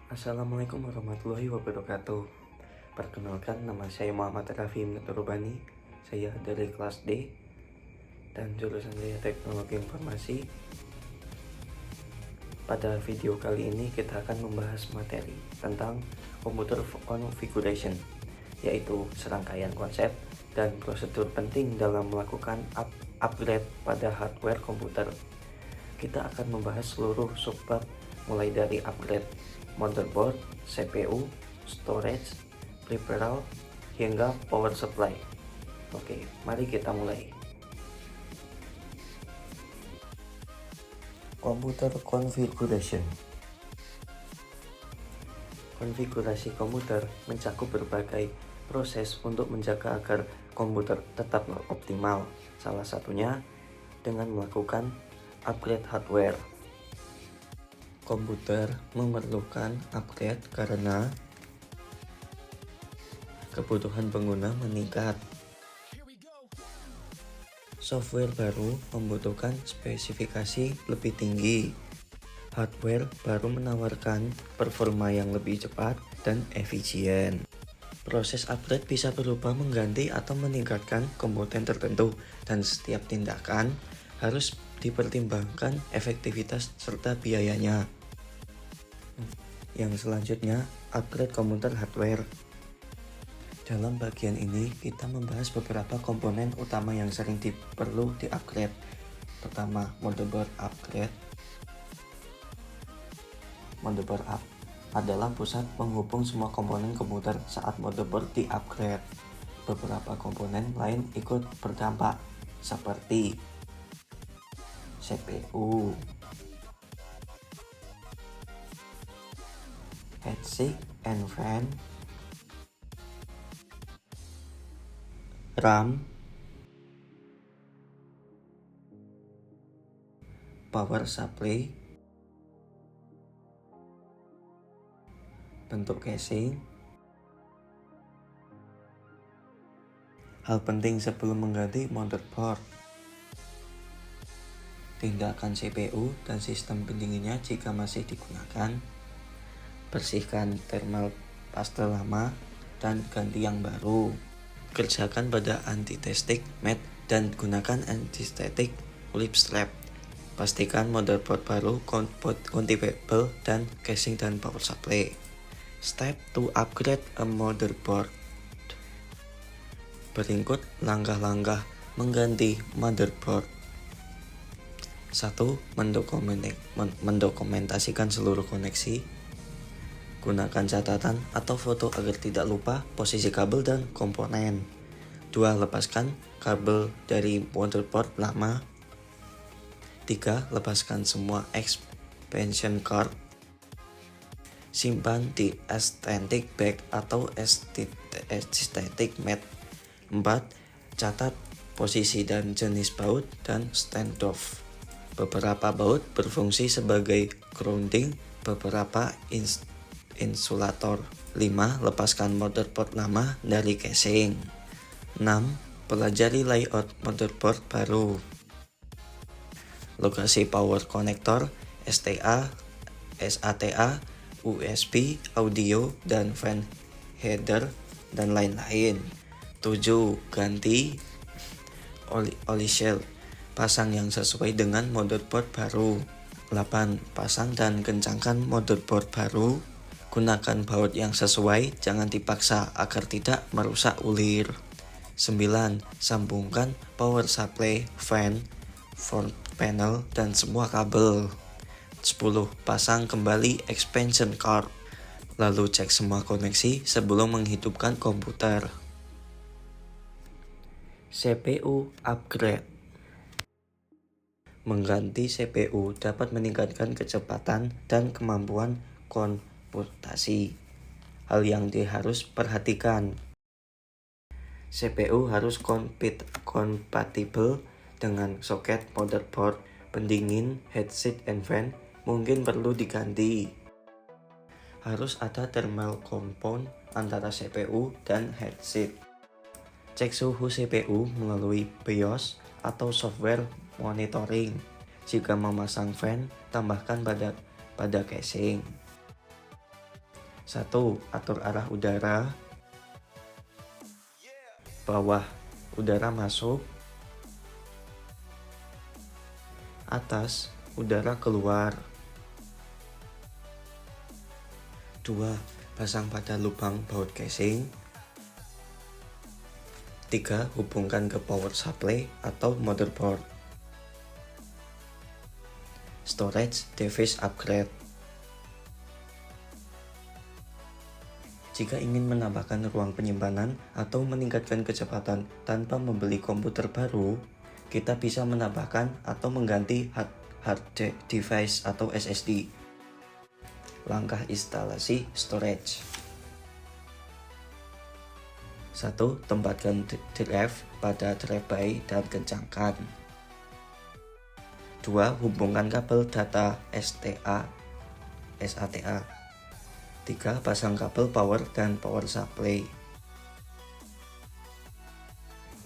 Assalamualaikum warahmatullahi wabarakatuh. Perkenalkan, nama saya Muhammad Raffi Nurbani. Saya dari kelas D dan jurusan saya Teknologi Informasi. Pada video kali ini kita akan membahas materi tentang computer configuration, yaitu serangkaian konsep dan prosedur penting dalam melakukan upgrade pada hardware komputer. Kita akan membahas seluruh subbab mulai dari upgrade motherboard, CPU, storage, peripheral, hingga power supply. Oke, mari kita mulai. Computer configuration. Konfigurasi komputer mencakup berbagai proses untuk menjaga agar komputer tetap optimal. Salah satunya dengan melakukan upgrade hardware. Komputer memerlukan upgrade karena kebutuhan pengguna meningkat. Software baru membutuhkan spesifikasi lebih tinggi. Hardware baru menawarkan performa yang lebih cepat dan efisien. Proses upgrade bisa berupa mengganti atau meningkatkan komponen tertentu, dan setiap tindakan harus dipertimbangkan efektivitas serta biayanya. Yang selanjutnya, upgrade komputer hardware. Dalam bagian ini, kita membahas beberapa komponen utama yang sering perlu di-upgrade. Pertama, motherboard upgrade. Motherboard up adalah pusat penghubung semua komponen komputer saat motherboard di-upgrade. Beberapa komponen lain ikut berdampak, seperti CPU, heatsink and fan, RAM, power supply, bentuk casing. Hal penting sebelum mengganti motherboard: tindakan CPU dan sistem pendinginnya jika masih digunakan, bersihkan thermal paste lama dan ganti yang baru. Kerjakan pada anti-static mat dan gunakan anti-static lip strap. Pastikan motherboard baru compatible dan casing dan power supply. Step to upgrade a motherboard. Berikut langkah-langkah mengganti motherboard. 1. Mendokumentasikan seluruh koneksi. Gunakan catatan atau foto agar tidak lupa posisi kabel dan komponen. 2. Lepaskan kabel dari motherboard lama. 3. Lepaskan semua expansion card. Simpan di aesthetic bag atau aesthetic mat. 4. Catat posisi dan jenis baut dan standoff. Beberapa baut berfungsi sebagai grounding, beberapa insulator. 5. Lepaskan motherboard lama dari casing. 6. Pelajari layout motherboard baru. Lokasi power connector, STA, SATA, USB, audio, dan fan header, dan lain-lain. 7. Ganti oli shell. Pasang yang sesuai dengan motherboard baru. 8. Pasang dan kencangkan motherboard baru. Gunakan baut yang sesuai, jangan dipaksa agar tidak merusak ulir. 9. Sambungkan power supply, fan, front panel, dan semua kabel. 10. Pasang kembali expansion card. Lalu cek semua koneksi sebelum menghidupkan komputer. CPU upgrade. Mengganti CPU dapat meningkatkan kecepatan dan kemampuan komputasi. Hal yang harus perhatikan: CPU harus kompatibel dengan soket motherboard, pendingin, heatsink and fan mungkin perlu diganti. Harus ada thermal compound antara CPU dan heatsink. Cek suhu CPU melalui BIOS atau software monitoring. Jika memasang fan, tambahkan pada casing. 1. Atur arah udara. Bawah, udara masuk. Atas, udara keluar. 2. Pasang pada lubang baut casing. 3. Hubungkan ke power supply atau motherboard. Storage device upgrade. Jika ingin menambahkan ruang penyimpanan atau meningkatkan kecepatan tanpa membeli komputer baru, kita bisa menambahkan atau mengganti hard device atau SSD. Langkah instalasi storage. 1. Tempatkan drive pada drive bay dan kencangkan. 2. Hubungkan kabel data SATA. 3. Pasang kabel power dan power supply.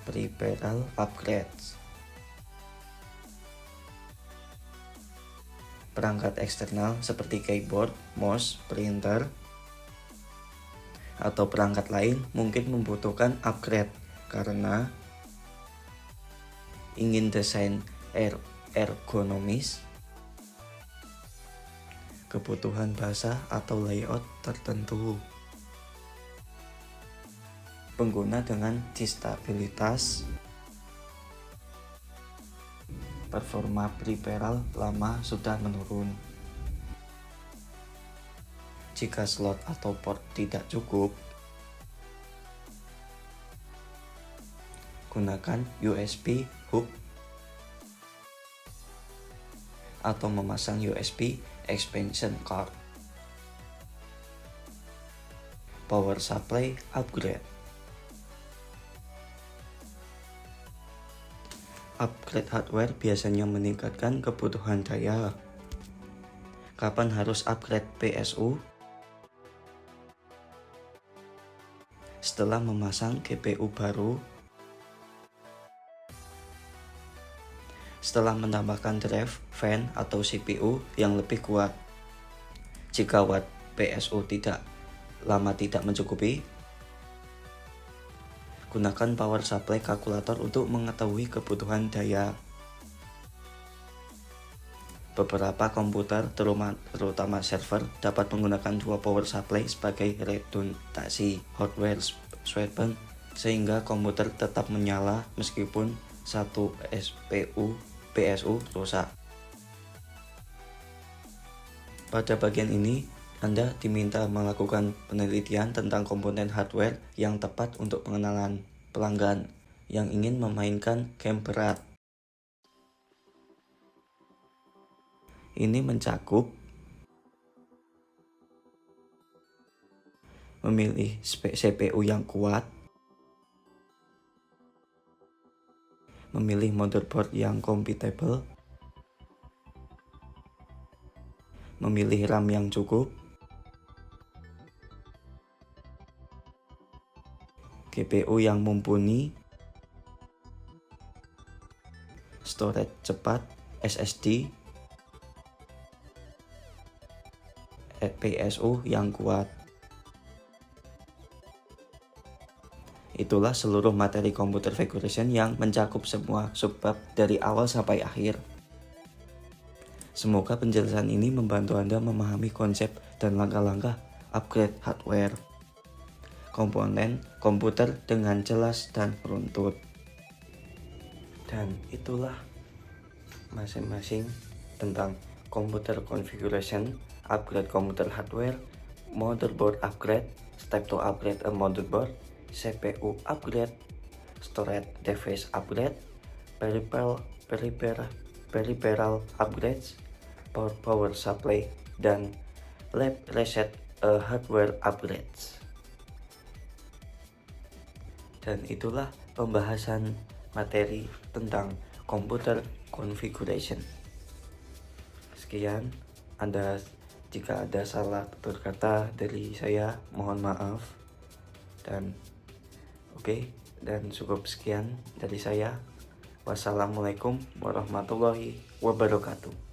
Peripheral upgrades. Perangkat eksternal seperti keyboard, mouse, printer, atau perangkat lain mungkin membutuhkan upgrade karena ingin desain ergonomis, kebutuhan bahasa atau layout tertentu. Pengguna dengan disabilitas. Performa peripheral lama sudah menurun. Jika slot atau port tidak cukup, gunakan USB hub atau memasang USB expansion card. Power supply upgrade. Upgrade hardware biasanya meningkatkan kebutuhan daya. Kapan harus upgrade PSU? Setelah memasang GPU baru, setelah menambahkan drive, fan, atau CPU yang lebih kuat. Jika watt PSU tidak mencukupi, gunakan power supply kalkulator untuk mengetahui kebutuhan daya. Beberapa komputer, terutama server, dapat menggunakan dua power supply sebagai redundasi hardware swapping, sehingga komputer tetap menyala meskipun satu PSU rusak. Pada bagian ini, Anda diminta melakukan penelitian tentang komponen hardware yang tepat untuk pengenalan pelanggan yang ingin memainkan game berat. Ini mencakup memilih CPU yang kuat, memilih motherboard yang kompatibel, memilih RAM yang cukup, GPU yang mumpuni, storage cepat SSD, PSU yang kuat. Itulah seluruh materi computer configuration yang mencakup semua subbab dari awal sampai akhir. Semoga penjelasan ini membantu Anda memahami konsep dan langkah-langkah upgrade hardware komponen komputer dengan jelas dan runtut. Dan itulah masing-masing tentang computer configuration, upgrade computer hardware, motherboard upgrade, step to upgrade a motherboard, CPU upgrade, storage device upgrade, peripheral upgrades, power supply, dan lab reset hardware upgrades. Dan itulah pembahasan materi tentang computer configuration. Sekian, jika ada salah tutur kata dari saya, mohon maaf. Dan dan cukup sekian dari saya. Wassalamualaikum warahmatullahi wabarakatuh.